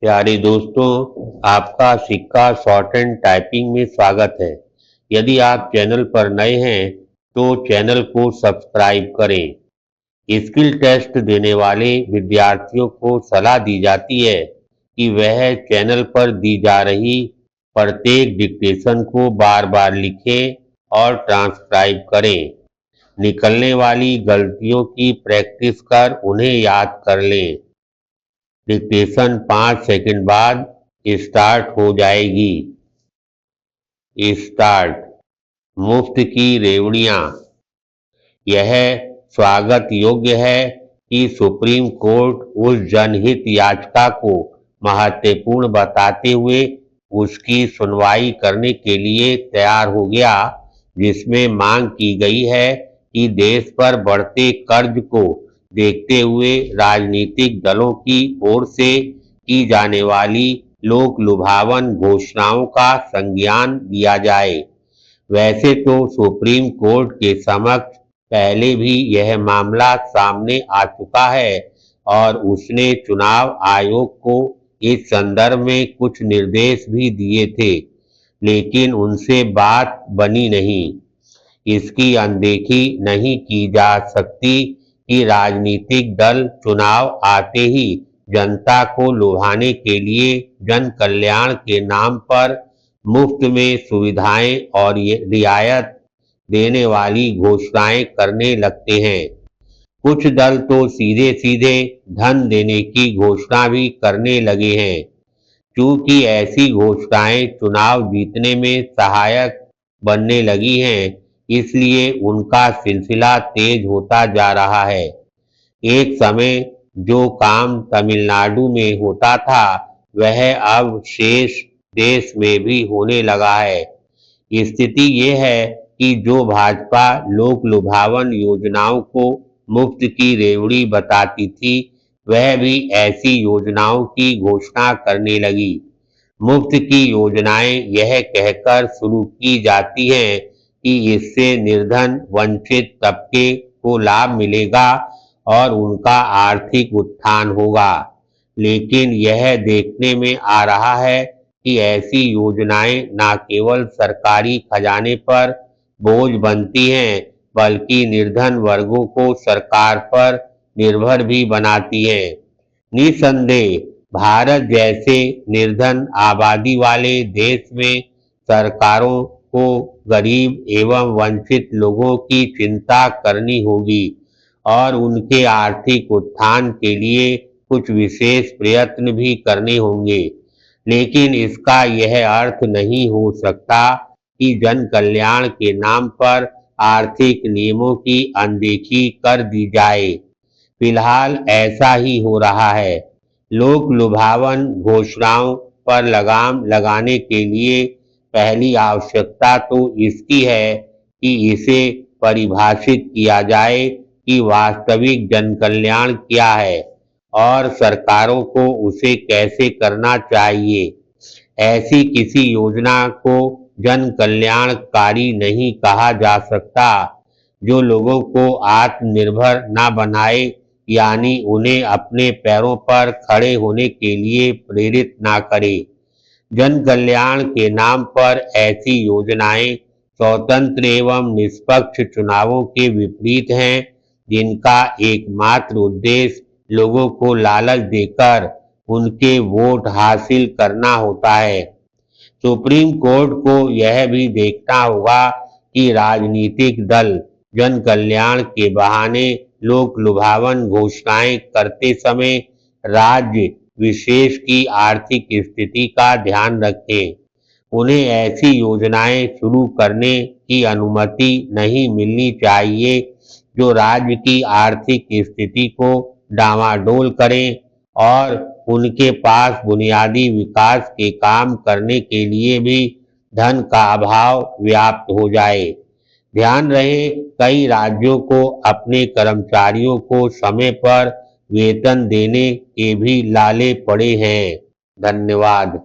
प्यारे दोस्तों, आपका सिक्का शॉर्ट एंड टाइपिंग में स्वागत है। यदि आप चैनल पर नए हैं तो चैनल को सब्सक्राइब करें। स्किल टेस्ट देने वाले विद्यार्थियों को सलाह दी जाती है कि वह चैनल पर दी जा रही प्रत्येक डिक्टेशन को बार बार लिखें और ट्रांसक्राइब करें। निकलने वाली गलतियों की प्रैक्टिस कर उन्हें याद कर लें। डिक्टेशन 5 सेकंड बाद स्टार्ट हो जाएगी। स्टार्ट। मुफ्त की रेवड़ियां। यह स्वागत योग्य है कि सुप्रीम कोर्ट उस जनहित याचिका को महत्वपूर्ण बताते हुए उसकी सुनवाई करने के लिए तैयार हो गया, जिसमें मांग की गई है कि देश पर बढ़ते कर्ज को देखते हुए राजनीतिक दलों की ओर से की जाने वाली लोक लुभावन घोषणाओं का संज्ञान लिया जाए। वैसे तो सुप्रीम कोर्ट के समक्ष पहले भी यह मामला सामने आ चुका है और उसने चुनाव आयोग को इस संदर्भ में कुछ निर्देश भी दिए थे, लेकिन उनसे बात बनी नहीं। इसकी अनदेखी नहीं की जा सकती कि राजनीतिक दल चुनाव आते ही जनता को लुभाने के लिए जन कल्याण के नाम पर मुफ्त में सुविधाएं और रियायत देने वाली घोषणाएं करने लगते हैं। कुछ दल तो सीधे सीधे धन देने की घोषणा भी करने लगे हैं। चूंकि ऐसी घोषणाएं चुनाव जीतने में सहायक बनने लगी हैं, इसलिए उनका सिलसिला तेज होता जा रहा है। एक समय जो काम तमिलनाडु में होता था, वह अब शेष देश में भी होने लगा है। स्थिति ये है कि जो भाजपा लोक लुभावन योजनाओं को मुफ्त की रेवड़ी बताती थी, वह भी ऐसी योजनाओं की घोषणा करने लगी। मुफ्त की योजनाएं यह कहकर शुरू की जाती हैं कि इससे निर्धन वंचित तबके को लाभ मिलेगा और उनका आर्थिक उत्थान होगा, लेकिन यह देखने में आ रहा है कि ऐसी योजनाएं न केवल सरकारी खजाने पर बोझ बनती हैं, बल्कि निर्धन वर्गों को सरकार पर निर्भर भी बनाती हैं। निसंदेह भारत जैसे निर्धन आबादी वाले देश में सरकारों को गरीब एवं वंचित लोगों की चिंता करनी होगी और उनके आर्थिक उत्थान के लिए कुछ विशेष प्रयत्न भी करने होंगे, लेकिन इसका यह अर्थ नहीं हो सकता कि जन कल्याण के नाम पर आर्थिक नियमों की अनदेखी कर दी जाए। फिलहाल ऐसा ही हो रहा है। लोक लुभावन घोषणाओं पर लगाम लगाने के लिए पहली आवश्यकता तो इसकी है कि इसे परिभाषित किया जाए कि वास्तविक जन कल्याण क्या है और सरकारों को उसे कैसे करना चाहिए। ऐसी किसी योजना को जन कल्याणकारी नहीं कहा जा सकता जो लोगों को आत्मनिर्भर न बनाए, यानी उन्हें अपने पैरों पर खड़े होने के लिए प्रेरित ना करे। जन कल्याण के नाम पर ऐसी योजनाएं स्वतंत्र एवं निष्पक्ष चुनावों के विपरीत हैं, जिनका एकमात्र उद्देश्य लोगों को लालच देकर उनके वोट हासिल करना होता है। सुप्रीम कोर्ट को यह भी देखना होगा कि राजनीतिक दल जन कल्याण के बहाने लोक लुभावन घोषणाएं करते समय राज्य विशेष की आर्थिक स्थिति का ध्यान रखें। उन्हें ऐसी योजनाएं शुरू करने की अनुमति नहीं मिलनी चाहिए जो राज्य की आर्थिक स्थिति को डामाडोल करें और उनके पास बुनियादी विकास के काम करने के लिए भी धन का अभाव व्याप्त हो जाए। ध्यान रहे, कई राज्यों को अपने कर्मचारियों को समय पर वेतन देने के भी लाले पड़े हैं। धन्यवाद।